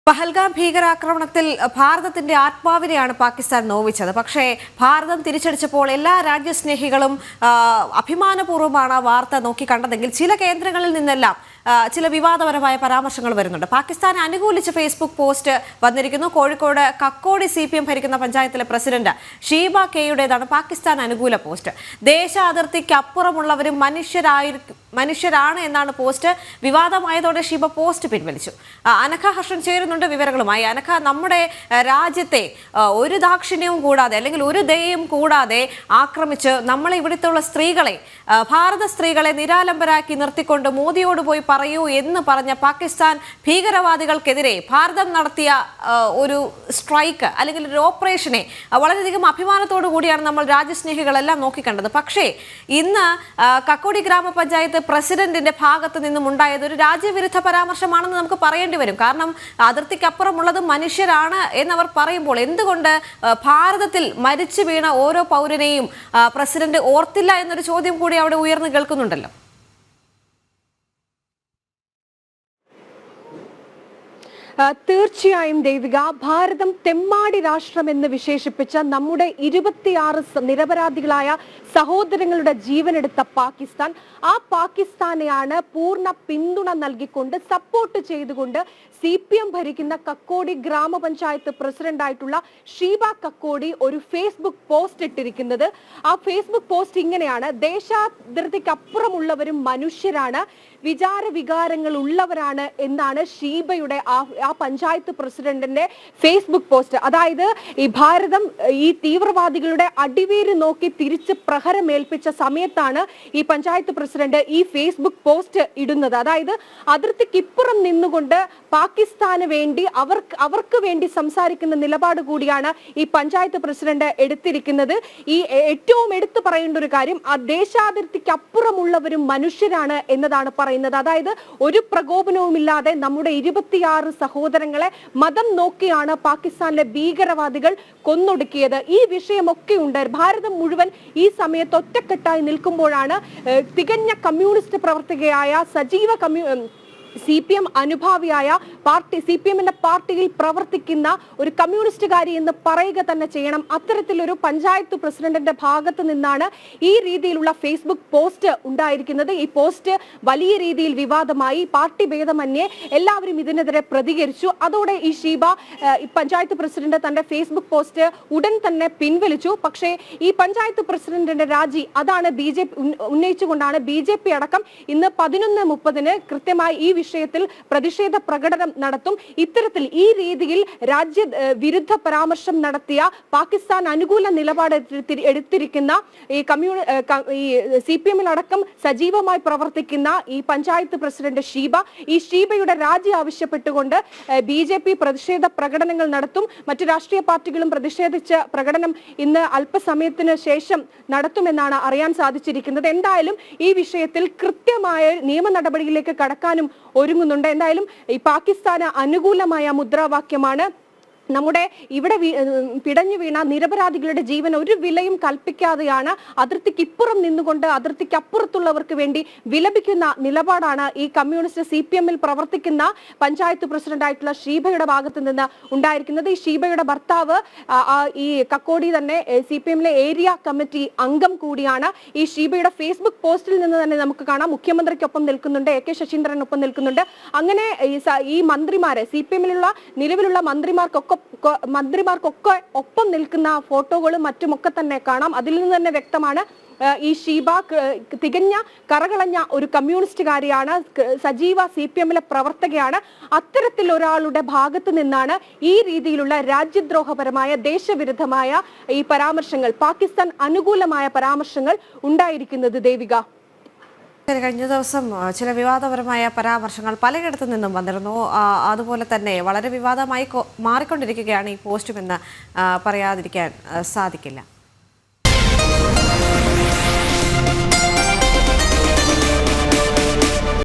പഹൽഗാം ഭീകരാക്രമണത്തിൽ ഭാരതത്തിന്റെ ആത്മാവിനെയാണ് പാകിസ്ഥാൻ നോവിച്ചത്. പക്ഷേ ഭാരതം തിരിച്ചടിച്ചപ്പോൾ എല്ലാ രാജ്യസ്നേഹികളും അഭിമാനപൂർവ്വമാണ് ആ വാർത്ത നോക്കിക്കണ്ടതെങ്കിൽ ചില കേന്ദ്രങ്ങളിൽ നിന്നെല്ലാം ചില വിവാദപരമായ പരാമർശങ്ങൾ വരുന്നുണ്ട്. പാകിസ്ഥാനെ അനുകൂലിച്ച് ഫേസ്ബുക്ക് പോസ്റ്റ് വന്നിരിക്കുന്നു. കോഴിക്കോട് കക്കോടി CPM ഭരിക്കുന്ന പഞ്ചായത്തിലെ പ്രസിഡന്റ് ഷീബ കെയുടേതാണ് പാകിസ്ഥാൻ അനുകൂല പോസ്റ്റ്. ദേശ അതിർത്തിക്ക് അപ്പുറമുള്ളവരും മനുഷ്യരാണ് എന്നാണ് പോസ്റ്റ്. വിവാദമായതോടെ ഷീബ പോസ്റ്റ് പിൻവലിച്ചു. അനഘ ഹർഷൻ ചേരുന്നുണ്ട് വിവരങ്ങളുമായി. അനഘ, നമ്മുടെ രാജ്യത്തെ ഒരു ദാക്ഷിണ്യവും കൂടാതെ അല്ലെങ്കിൽ ഒരു ദയയും കൂടാതെ ആക്രമിച്ച് നമ്മളെ ഇവിടുത്തെ സ്ത്രീകളെ, ഭാരത സ്ത്രീകളെ നിരാലംബരാക്കി നിർത്തിക്കൊണ്ട് മോദിയോട് പോയി പറയൂ എന്ന് പറഞ്ഞ പാകിസ്ഥാൻ ഭീകരവാദികൾക്കെതിരെ ഭാരതം നടത്തിയ ഒരു സ്ട്രൈക്ക് അല്ലെങ്കിൽ ഒരു ഓപ്പറേഷനെ വളരെയധികം അഭിമാനത്തോടു കൂടിയാണ് നമ്മൾ രാജ്യസ്നേഹികളെല്ലാം നോക്കിക്കണ്ടത്. പക്ഷേ ഇന്ന് കക്കോടി ഗ്രാമപഞ്ചായത്ത് പ്രസിഡന്റിന്റെ ഭാഗത്ത് നിന്നും ഉണ്ടായത് ഒരു രാജ്യവിരുദ്ധ പരാമർശമാണെന്ന് നമുക്ക് പറയേണ്ടി വരും. കാരണം അതിർത്തിക്കപ്പുറമുള്ളത് മനുഷ്യരാണ് എന്നവർ പറയുമ്പോൾ എന്തുകൊണ്ട് ഭാരതത്തിൽ മരിച്ചു വീണ ഓരോ പൗരനെയും പ്രസിഡന്റ് ഓർത്തില്ല എന്നൊരു ചോദ്യം കൂടി അവിടെ ഉയർന്നു കേൾക്കുന്നുണ്ടല്ലോ. തീർച്ചയായും ദേവിക, ഭാരതം തെമ്മാടി രാഷ്ട്രമെന്ന് വിശേഷിപ്പിച്ച നമ്മുടെ 26 നിരപരാധികളായ സഹോദരങ്ങളുടെ ജീവനെടുത്ത പാകിസ്ഥാൻ, ആ പാകിസ്ഥാനെയാണ് പൂർണ്ണ പിന്തുണ നൽകിക്കൊണ്ട് സപ്പോർട്ട് ചെയ്തുകൊണ്ട് CPM ഭരിക്കുന്ന കക്കോടി ഗ്രാമപഞ്ചായത്ത് പ്രസിഡന്റായിട്ടുള്ള ഷീബ കക്കോടി ഒരു ഫേസ്ബുക്ക് പോസ്റ്റ് ഇട്ടിരിക്കുന്നത്. ആ ഫേസ്ബുക്ക് പോസ്റ്റ് ഇങ്ങനെയാണ്: ദേശാതിർത്തിക്കപ്പുറമുള്ളവരും മനുഷ്യരാണ്, വികാരങ്ങൾ ഉള്ളവരാണ് എന്നാണ് ഷീബയുടെ ആ പഞ്ചായത്ത് പ്രസിഡന്റിന്റെ ഫേസ്ബുക്ക് പോസ്റ്റ്. അതായത് ഈ ഭാരതം ഈ തീവ്രവാദികളുടെ അടിവേര് നോക്കി തിരിച്ച് പ്രഹരമേൽപ്പിച്ച സമയത്താണ് ഈ പഞ്ചായത്ത് പ്രസിഡന്റ് ഈ ഫേസ്ബുക്ക് പോസ്റ്റ് ഇടുന്നത്. അതായത് അതിർത്തിക്കിപ്പുറം നിന്നുകൊണ്ട് പാകിസ്ഥാന് വേണ്ടി അവർക്ക് വേണ്ടി സംസാരിക്കുന്ന നിലപാട് കൂടിയാണ് ഈ പഞ്ചായത്ത് പ്രസിഡന്റ് എടുത്തിരിക്കുന്നത്. ഈ ഏറ്റവും എടുത്തു പറയേണ്ട ഒരു കാര്യം, ആ ദേശാതിർത്തിക്ക് അപ്പുറമുള്ളവരും മനുഷ്യരാണ് എന്നതാണ് പറയുന്നത്. അതായത് ഒരു പ്രകോപനവുമില്ലാതെ നമ്മുടെ 26 സഹോദരങ്ങളെ മതം നോക്കിയാണ് പാകിസ്ഥാനിലെ ഭീകരവാദികൾ കൊന്നൊടുക്കിയത്. ഈ വിഷയമൊക്കെ ഉണ്ട്. ഭാരതം മുഴുവൻ ഈ സമയത്ത് ഒറ്റക്കെട്ടായി നിൽക്കുമ്പോഴാണ് തികഞ്ഞ കമ്മ്യൂണിസ്റ്റ് പ്രവർത്തകയായ സജീവ CPM അനുഭാവിയായ CPM-ന്റെ പാർട്ടിയിൽ പ്രവർത്തിക്കുന്ന ഒരു കമ്മ്യൂണിസ്റ്റുകാരി എന്ന് പറയുക തന്നെ ചെയ്യണം. അത്തരത്തിലൊരു പഞ്ചായത്ത് പ്രസിഡന്റിന്റെ ഭാഗത്ത് നിന്നാണ് ഈ രീതിയിലുള്ള ഫേസ്ബുക്ക് പോസ്റ്റ് ഉണ്ടായിരിക്കുന്നത്. ഈ പോസ്റ്റ് വലിയ രീതിയിൽ വിവാദമായി. പാർട്ടി ഭേദമന്യേ എല്ലാവരും ഇതിനെതിരെ പ്രതികരിച്ചു. അതോടെ ഈ ഷീബ പഞ്ചായത്ത് പ്രസിഡന്റ് തന്റെ ഫേസ്ബുക്ക് പോസ്റ്റ് ഉടൻ തന്നെ പിൻവലിച്ചു. പക്ഷേ ഈ പഞ്ചായത്ത് പ്രസിഡന്റിന്റെ രാജി അതാണ് ഉന്നയിച്ചുകൊണ്ടാണ് BJP അടക്കം ഇന്ന് 11:30 കൃത്യമായി ഈ വിഷയത്തിൽ പ്രതിഷേധ പ്രകടനം നടത്തും. ഇത്തരത്തിൽ ഈ രീതിയിൽ വിരുദ്ധ പരാമർശം നടത്തിയ, പാകിസ്ഥാൻ അനുകൂല നിലപാട് എടുത്തിരിക്കുന്ന ഈ CPM-ലടക്കം സജീവമായി പ്രവർത്തിക്കുന്ന ഈ പഞ്ചായത്ത് പ്രസിഡന്റ് ഈ ഷീബയുടെ രാജി ആവശ്യപ്പെട്ടുകൊണ്ട് BJP പ്രതിഷേധ പ്രകടനങ്ങൾ നടത്തും. മറ്റു രാഷ്ട്രീയ പാർട്ടികളും പ്രതിഷേധിച്ച പ്രകടനം ഇന്ന് അല്പസമയത്തിന് ശേഷം നടത്തുമെന്നാണ് അറിയാൻ സാധിച്ചിരിക്കുന്നത്. എന്തായാലും ഈ വിഷയത്തിൽ കൃത്യമായ നിയമ നടപടിയിലേക്ക് കടക്കാനും ഒരുങ്ങുന്നുണ്ട്. എന്തായാലും ഈ പാകിസ്ഥാന് അനുകൂലമായ മുദ്രാവാക്യമാണ് നമ്മുടെ ഇവിടെ പിടഞ്ഞു വീണ നിരപരാധികളുടെ ജീവൻ ഒരു വിലയും കൽപ്പിക്കാതെയാണ് അതിർത്തിക്ക് ഇപ്പുറം നിന്നുകൊണ്ട് അതിർത്തിക്ക് അപ്പുറത്തുള്ളവർക്ക് വേണ്ടി വിലപിക്കുന്ന നിലപാടാണ് ഈ കമ്മ്യൂണിസ്റ്റ് CPM-ൽ പ്രവർത്തിക്കുന്ന പഞ്ചായത്ത് പ്രസിഡന്റായിട്ടുള്ള ഷീബയുടെ ഭാഗത്ത് നിന്ന് ഉണ്ടായിരിക്കുന്നത്. ഈ ഷീബയുടെ ഭർത്താവ് ഈ കക്കോടി തന്നെ CPM-ലെ ഏരിയ കമ്മിറ്റി അംഗം കൂടിയാണ്. ഈ ഷീബയുടെ ഫേസ്ബുക്ക് പോസ്റ്റിൽ നിന്ന് തന്നെ നമുക്ക് കാണാം, മുഖ്യമന്ത്രിക്കൊപ്പം നിൽക്കുന്നുണ്ട്, AK ശശീന്ദ്രനൊപ്പം നിൽക്കുന്നുണ്ട്. അങ്ങനെ ഈ മന്ത്രിമാരെ, CPM-ലുള്ള നിലവിലുള്ള മന്ത്രിമാർക്കൊക്കെ ഒപ്പം നിൽക്കുന്ന ഫോട്ടോകളും മറ്റുമൊക്കെ തന്നെ കാണാം. അതിൽ നിന്ന് തന്നെ വ്യക്തമാണ് ഈ ഷീബ തികഞ്ഞ കറകളഞ്ഞ ഒരു കമ്മ്യൂണിസ്റ്റുകാരിയാണ്, സജീവ CPM-ലെ പ്രവർത്തകയാണ്. അത്തരത്തിൽ ഒരാളുടെ ഭാഗത്ത് നിന്നാണ് ഈ രീതിയിലുള്ള രാജ്യദ്രോഹപരമായ ദേശവിരുദ്ധമായ ഈ പരാമർശങ്ങൾ, പാകിസ്ഥാൻ അനുകൂലമായ പരാമർശങ്ങൾ ഉണ്ടായിരിക്കുന്നത്. ദേവിക, കഴിഞ്ഞ ദിവസം ചില വിവാദപരമായ പരാമർശങ്ങൾ പലയിടത്തു നിന്നും വന്നിരുന്നു. അതുപോലെ തന്നെ വളരെ വിവാദമായി മാറിക്കൊണ്ടിരിക്കുകയാണ് ഈ പോസ്റ്റുമെന്ന് പറയാതിരിക്കാൻ സാധിക്കില്ല.